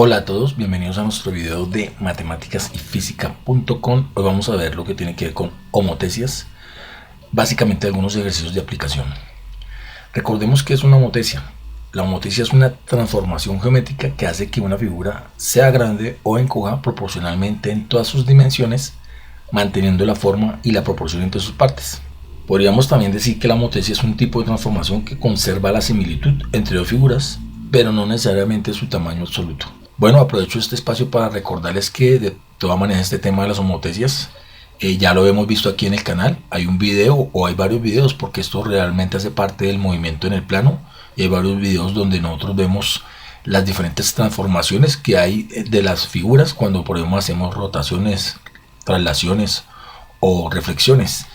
Hola a todos, bienvenidos a nuestro video de matemáticasyfísica.com. Hoy vamos a ver lo que tiene que ver con homotecias, básicamente algunos ejercicios de aplicación. Recordemos que es una homotecia. La homotecia es una transformación geométrica que hace que una figura sea grande o encoja proporcionalmente en todas sus dimensiones, manteniendo la forma y la proporción entre sus partes. Podríamos también decir que la homotecia es un tipo de transformación que conserva la similitud entre dos figuras, pero no necesariamente su tamaño absoluto. Bueno, aprovecho este espacio para recordarles que de todas maneras este tema de las homotecias ya lo hemos visto aquí en el canal. Hay un video o hay varios videos porque esto realmente hace parte del movimiento en el plano, y hay varios videos donde nosotros vemos las diferentes transformaciones que hay de las figuras cuando por ejemplo hacemos rotaciones, traslaciones o reflexiones.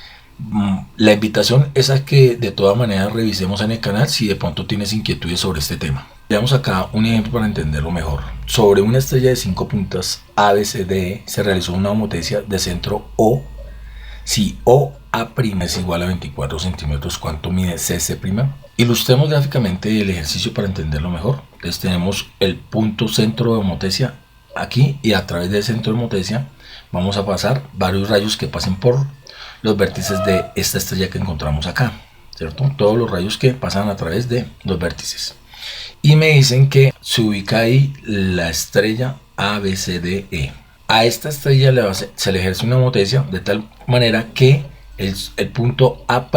La invitación es a que de todas maneras revisemos en el canal si de pronto tienes inquietudes sobre este tema. Veamos acá un ejemplo para entenderlo mejor. Sobre una estrella de 5 puntas ABCDE se realizó una homotecia de centro O. Si OA' es igual a 24 centímetros, ¿cuánto mide CC'? Ilustremos gráficamente el ejercicio para entenderlo mejor. Entonces tenemos el punto centro de homotecia aquí, y a través del centro de homotecia vamos a pasar varios rayos que pasen por los vértices de esta estrella que encontramos acá, ¿cierto? Todos los rayos que pasan a través de los vértices. Y me dicen que se ubica ahí la estrella ABCDE. A esta estrella se le ejerce una homotecia de tal manera que el punto A'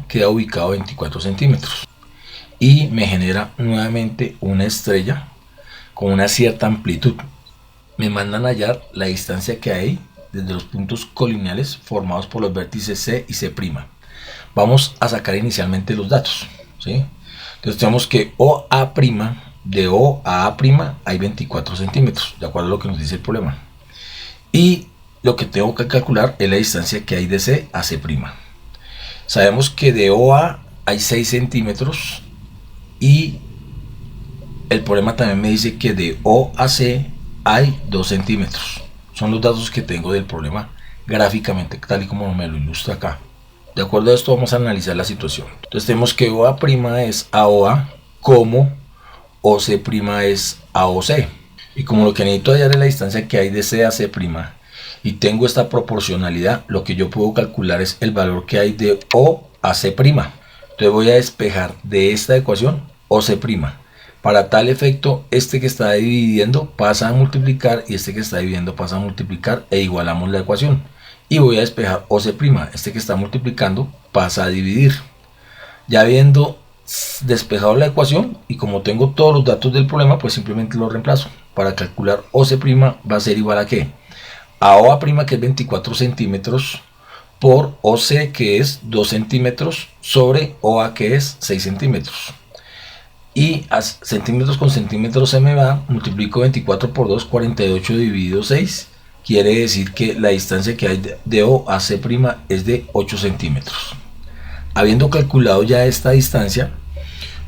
queda ubicado a 24 centímetros. Y me genera nuevamente una estrella con una cierta amplitud. Me mandan a hallar la distancia que hay desde los puntos colineales formados por los vértices C y C'. Vamos a sacar inicialmente los datos, ¿sí? Entonces tenemos que OA', de O a A' hay 24 centímetros, de acuerdo a lo que nos dice el problema. Y lo que tengo que calcular es la distancia que hay de C a C'. Sabemos que de OA hay 6 centímetros y el problema también me dice que de O a C hay 2 centímetros. Son los datos que tengo del problema gráficamente, tal y como me lo ilustra acá. De acuerdo a esto vamos a analizar la situación. Entonces tenemos que OA' es AOA como OC' es AOC. Y como lo que necesito hallar es la distancia que hay de C a C', y tengo esta proporcionalidad, lo que yo puedo calcular es el valor que hay de O a C'. Entonces voy a despejar de esta ecuación OC'. Para tal efecto, este que está dividiendo pasa a multiplicar y este que está dividiendo pasa a multiplicar, e igualamos la ecuación. Y voy a despejar OC', este que está multiplicando pasa a dividir. Ya habiendo despejado la ecuación y como tengo todos los datos del problema, pues simplemente lo reemplazo. Para calcular OC' va a ser igual a ¿qué? A OA', que es 24 centímetros, por OC, que es 2 centímetros, sobre OA, que es 6 centímetros. Y a centímetros con centímetros se me va, multiplico 24 por 2, 48 dividido 6. Quiere decir que la distancia que hay de O a C' es de 8 centímetros. Habiendo calculado ya esta distancia,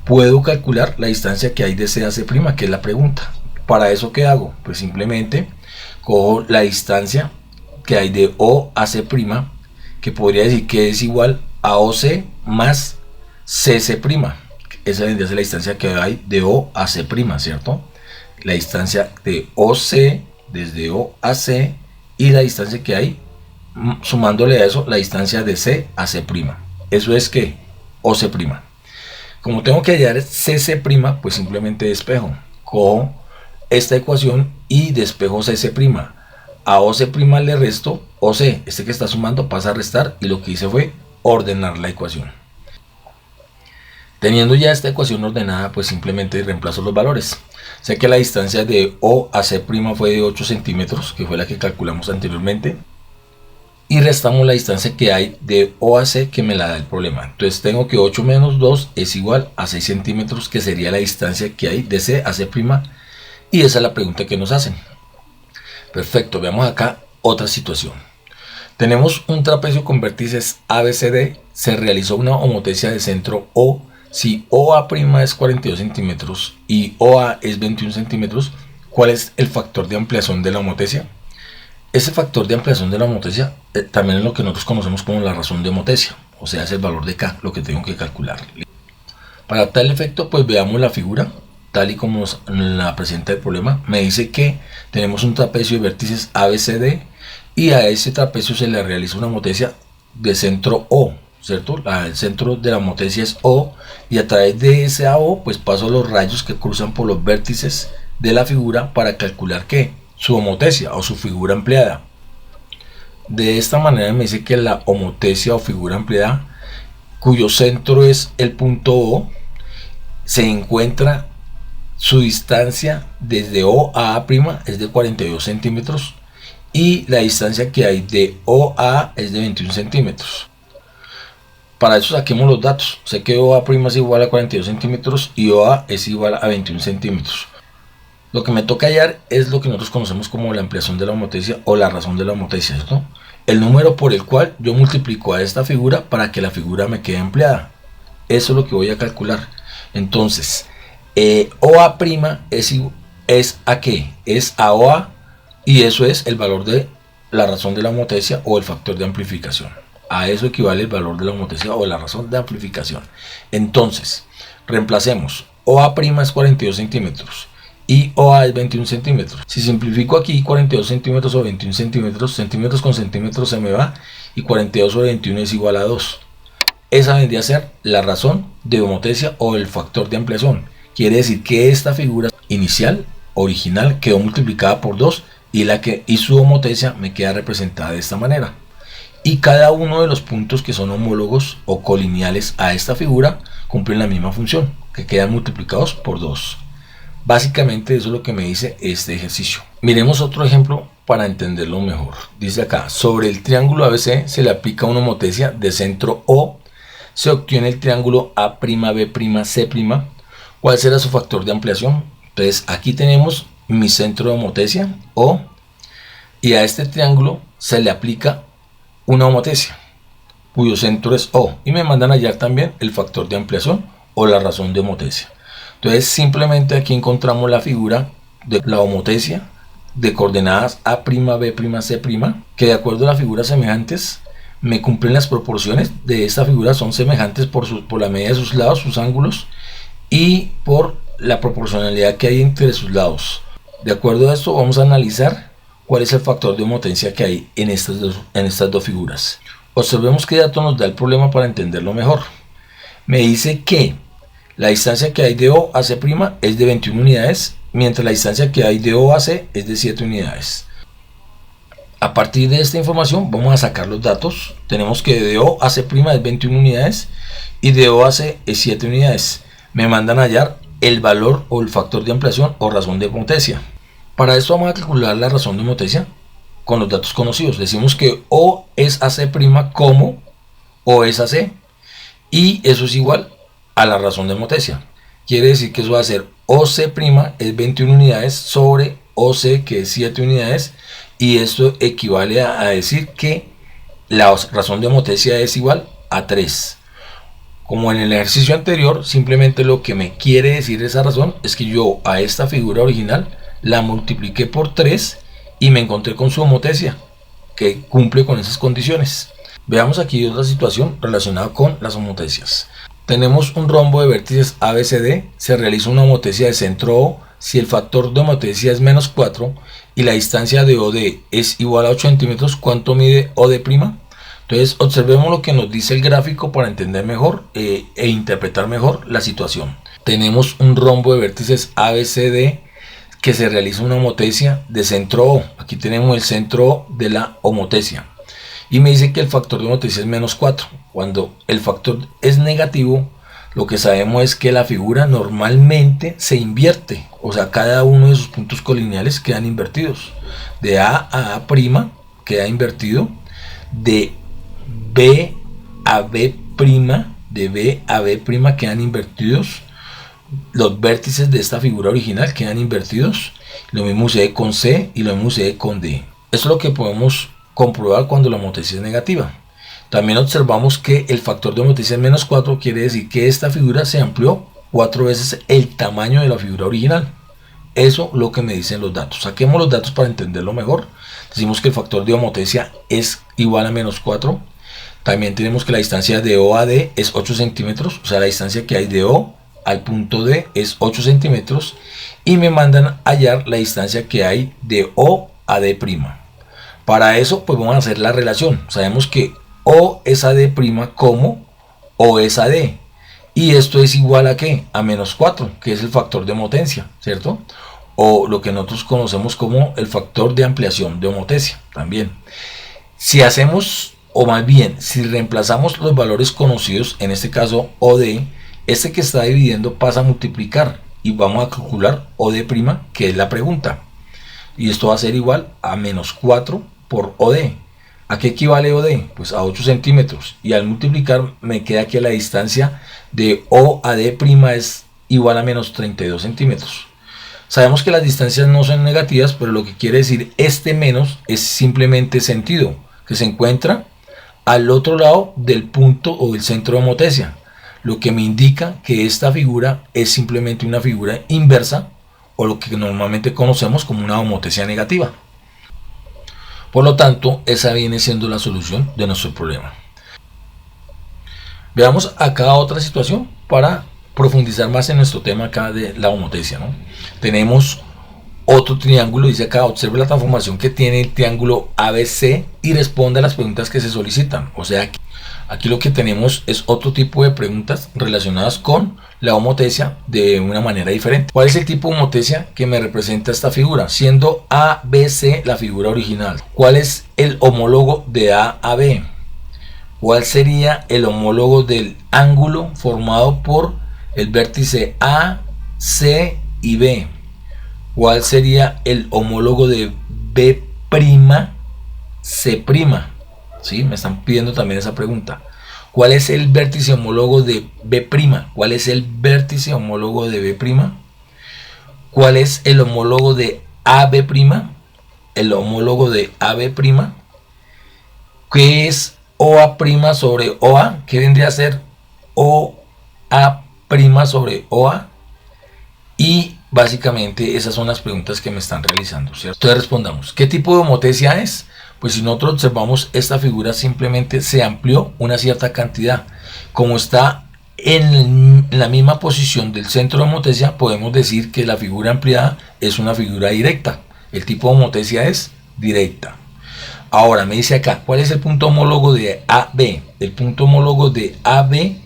puedo calcular la distancia que hay de C a C', que es la pregunta. Para eso, ¿qué hago? Pues simplemente cojo la distancia que hay de O a C', que podría decir que es igual a OC más CC'. Esa es la distancia que hay de O a C', ¿cierto? La distancia de OC desde O a C, y la distancia que hay, sumándole a eso, la distancia de C a C'. Eso es que OC'. Como tengo que hallar CC', pues simplemente despejo. Cojo esta ecuación y despejo CC'. A OC' le resto OC. Este que está sumando pasa a restar, y lo que hice fue ordenar la ecuación. Teniendo ya esta ecuación ordenada, pues simplemente reemplazo los valores. Sé que la distancia de O a C' fue de 8 centímetros, que fue la que calculamos anteriormente. Y restamos la distancia que hay de O a C, que me la da el problema. Entonces tengo que 8 menos 2 es igual a 6 centímetros, que sería la distancia que hay de C a C'. Y esa es la pregunta que nos hacen. Perfecto, veamos acá otra situación. Tenemos un trapecio con vértices ABCD. Se realizó una homotecia de centro O. Si OA' es 42 centímetros y OA es 21 centímetros, ¿cuál es el factor de ampliación de la homotecia? Ese factor de ampliación de la homotecia también es lo que nosotros conocemos como la razón de homotecia, o sea, es el valor de K, lo que tengo que calcular. Para tal efecto, pues veamos la figura tal y como nos la presenta el problema, me dice que tenemos un trapecio de vértices ABCD y a ese trapecio se le realiza una homotecia de centro O, ¿cierto? El centro de la homotecia es O y a través de ese O pues paso los rayos que cruzan por los vértices de la figura para calcular ¿qué? Su homotecia o su figura empleada. De esta manera me dice que la homotecia o figura empleada, cuyo centro es el punto O, se encuentra su distancia desde O a A' es de 42 centímetros y la distancia que hay de O a A es de 21 centímetros. Para eso saquemos los datos. Sé que OA' es igual a 42 centímetros y OA es igual a 21 centímetros. Lo que me toca hallar es lo que nosotros conocemos como la ampliación de la homotecia o la razón de la homotecia, ¿cierto? El número por el cual yo multiplico a esta figura para que la figura me quede empleada. Eso es lo que voy a calcular. Entonces, OA' es a qué? Es a OA y eso es el valor de la razón de la homotecia o el factor de amplificación. A eso equivale el valor de la homotecia o la razón de amplificación. Entonces, reemplacemos. OA' es 42 centímetros y OA es 21 centímetros. Si simplifico aquí 42 centímetros o 21 centímetros, centímetros con centímetros se me va y 42 sobre 21 es igual a 2. Esa vendría a ser la razón de homotecia o el factor de ampliación. Quiere decir que esta figura inicial, original, quedó multiplicada por 2 y su homotecia me queda representada de esta manera. Y cada uno de los puntos que son homólogos o colineales a esta figura cumplen la misma función, que quedan multiplicados por 2. Básicamente eso es lo que me dice este ejercicio. Miremos otro ejemplo para entenderlo mejor. Dice acá, sobre el triángulo ABC se le aplica una homotecia de centro O, se obtiene el triángulo A'B'C'. ¿Cuál será su factor de ampliación? Entonces aquí tenemos mi centro de homotecia O y a este triángulo se le aplica una homotecia cuyo centro es O y me mandan a hallar también el factor de ampliación o la razón de homotecia. Entonces simplemente aquí encontramos la figura de la homotecia de coordenadas A'B'C', que de acuerdo a las figuras semejantes me cumplen las proporciones de esta figura, son semejantes por la medida de sus lados, sus ángulos y por la proporcionalidad que hay entre sus lados. De acuerdo a esto vamos a analizar cuál es el factor de homotecia que hay en estas dos figuras. Observemos qué dato nos da el problema para entenderlo mejor. Me dice que la distancia que hay de O a C' es de 21 unidades, mientras la distancia que hay de O a C es de 7 unidades. A partir de esta información vamos a sacar los datos. Tenemos que de O a C' es 21 unidades y de O a C es 7 unidades. Me mandan a hallar el valor o el factor de ampliación o razón de homotecia. Para esto vamos a calcular la razón de homotecia con los datos conocidos. Decimos que O es AC' como O es AC y eso es igual a la razón de homotecia. Quiere decir que eso va a ser OC' es 21 unidades sobre OC que es 7 unidades y esto equivale a decir que la razón de homotecia es igual a 3. Como en el ejercicio anterior, simplemente lo que me quiere decir esa razón es que yo a esta figura original la multipliqué por 3 y me encontré con su homotecia que cumple con esas condiciones. Veamos aquí otra situación relacionada con las homotecias. Tenemos un rombo de vértices ABCD, se realiza una homotecia de centro O si el factor de homotecia es menos 4 y la distancia de OD es igual a 8 centímetros. ¿Cuánto mide OD'? Entonces observemos lo que nos dice el gráfico para entender mejor e interpretar mejor la situación. Tenemos un rombo de vértices ABCD que se realiza una homotecia de centro O. Aquí tenemos el centro O de la homotecia. Y me dice que el factor de homotecia es menos 4. Cuando el factor es negativo, lo que sabemos es que la figura normalmente se invierte. O sea, cada uno de sus puntos colineales quedan invertidos. De A a A' queda invertido. De B a B', quedan invertidos. Los vértices de esta figura original quedan invertidos. Lo mismo sucede con C y lo mismo sucede con D. Eso es lo que podemos comprobar cuando la homotecia es negativa. También observamos que el factor de homotecia es menos 4, quiere decir que esta figura se amplió 4 veces el tamaño de la figura original. Eso es lo que me dicen los datos. Saquemos los datos para entenderlo mejor. Decimos que el factor de homotecia es igual a menos 4. También tenemos que la distancia de O a D es 8 centímetros, o sea la distancia que hay de O al punto D es 8 centímetros y me mandan a hallar la distancia que hay de O a D'. Para eso pues vamos a hacer la relación. Sabemos que O es a D' como O es a D. Y esto es igual a ¿qué? A menos 4, que es el factor de homotecia, ¿cierto? O lo que nosotros conocemos como el factor de ampliación de homotecia también. Si hacemos, o más bien, si reemplazamos los valores conocidos, en este caso OD, este que está dividiendo pasa a multiplicar y vamos a calcular OD', que es la pregunta. Y esto va a ser igual a menos 4 por OD. ¿A qué equivale OD? Pues a 8 centímetros. Y al multiplicar me queda que la distancia de O a D' es igual a menos 32 centímetros. Sabemos que las distancias no son negativas, pero lo que quiere decir este menos es simplemente sentido, que se encuentra al otro lado del punto o del centro de homotecia, lo que me indica que esta figura es simplemente una figura inversa o lo que normalmente conocemos como una homotecia negativa. Por lo tanto, esa viene siendo la solución de nuestro problema. Veamos acá otra situación para profundizar más en nuestro tema acá de la homotecia, ¿no? Tenemos otro triángulo, dice acá, observe la transformación que tiene el triángulo ABC y responde a las preguntas que se solicitan. O sea, aquí lo que tenemos es otro tipo de preguntas relacionadas con la homotecia de una manera diferente. ¿Cuál es el tipo de homotecia que me representa esta figura? Siendo ABC la figura original. ¿Cuál es el homólogo de A a B? ¿Cuál sería el homólogo del ángulo formado por el vértice A, C y B? ¿Cuál sería el homólogo de B', C'? ¿Sí? Me están pidiendo también esa pregunta. ¿Cuál es el vértice homólogo de B'? ¿Cuál es el vértice homólogo de B'? ¿Cuál es el homólogo de AB'? El homólogo de AB'. ¿Qué es OA' sobre OA? ¿Qué vendría a ser OA' sobre OA? Y básicamente esas son las preguntas que me están realizando, ¿cierto? Entonces respondamos, ¿qué tipo de homotecia es? Pues si nosotros observamos esta figura simplemente se amplió una cierta cantidad. Como está en la misma posición del centro de homotecia, podemos decir que la figura ampliada es una figura directa. El tipo de homotecia es directa. Ahora me dice acá, ¿cuál es el punto homólogo de AB? El punto homólogo de AB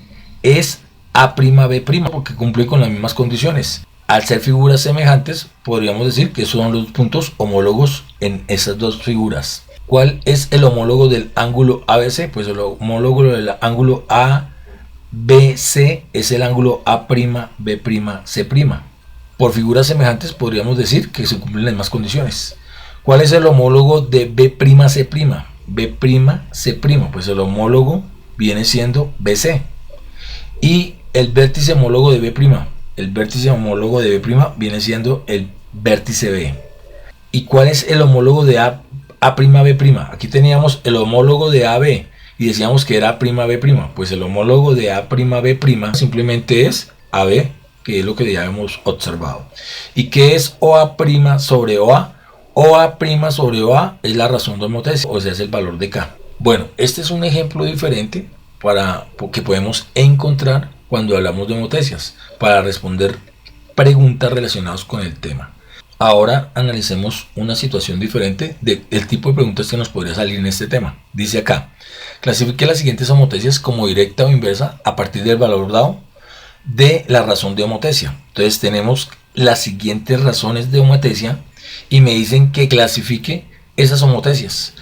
es A'B', porque cumple con las mismas condiciones. Al ser figuras semejantes, podríamos decir que son los puntos homólogos en esas dos figuras. ¿Cuál es el homólogo del ángulo ABC? Pues el homólogo del ángulo ABC es el ángulo A'B', C'. Por figuras semejantes podríamos decir que se cumplen las mismas condiciones. ¿Cuál es el homólogo de B'C'? B'C', pues el homólogo viene siendo BC. Y el vértice homólogo de B'. El vértice homólogo de B' viene siendo el vértice B. ¿Y cuál es el homólogo de A'B'? Aquí teníamos el homólogo de AB y decíamos que era A'B'. Pues el homólogo de A'B' simplemente es AB, que es lo que ya hemos observado. ¿Y qué es OA' sobre OA? OA' sobre OA es la razón de homotecia, o sea, es el valor de K. Bueno, este es un ejemplo diferente que podemos encontrar cuando hablamos de homotecias, para responder preguntas relacionadas con el tema. Ahora analicemos una situación diferente del tipo de preguntas que nos podría salir en este tema. Dice acá, clasifique las siguientes homotecias como directa o inversa a partir del valor dado de la razón de homotecia. Entonces tenemos las siguientes razones de homotecia y me dicen que clasifique esas homotecias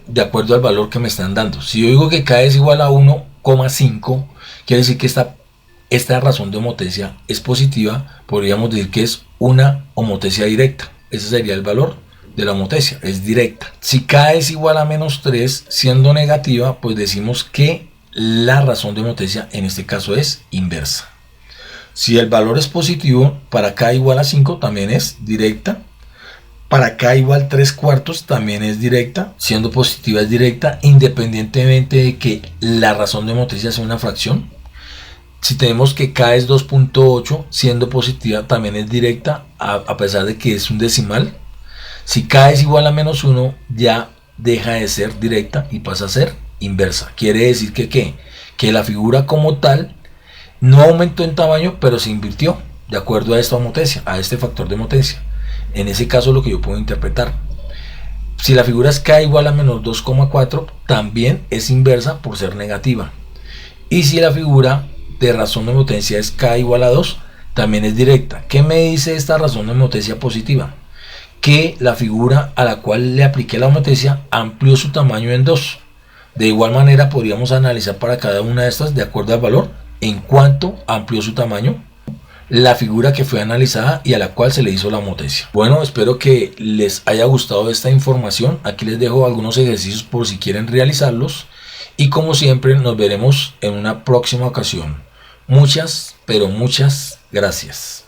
de acuerdo al valor que me están dando. Si yo digo que K es igual a 1,5, quiere decir que esta razón de homotecia es positiva, podríamos decir que es una homotecia directa. Ese sería el valor de la homotecia, es directa. Si K es igual a menos 3, siendo negativa, pues decimos que la razón de homotecia en este caso es inversa. Si el valor es positivo, para K igual a 5 también es directa. Para K igual 3/4 también es directa, siendo positiva es directa, independientemente de que la razón de homotecia sea una fracción. Si tenemos que K es 2.8, siendo positiva también es directa, a pesar de que es un decimal. Si K es igual a menos 1, ya deja de ser directa y pasa a ser inversa. Quiere decir que la figura como tal No aumentó en tamaño, pero se invirtió de acuerdo a esta homotesia, a este factor de homotesia. En ese caso, lo que yo puedo interpretar, si la figura es k igual a menos 2,4, también es inversa por ser negativa. Y si la figura de razón de homotesia es k igual a 2, también es directa. ¿Qué me dice esta razón de homotesia positiva? Que la figura a la cual le apliqué la homotesia amplió su tamaño en 2. De igual manera podríamos analizar para cada una de estas de acuerdo al valor en cuánto amplió su tamaño la figura que fue analizada y a la cual se le hizo la homotesia. Bueno, espero que les haya gustado esta información. Aquí les dejo algunos ejercicios por si quieren realizarlos. Y como siempre, nos veremos en una próxima ocasión. Muchas, pero muchas gracias.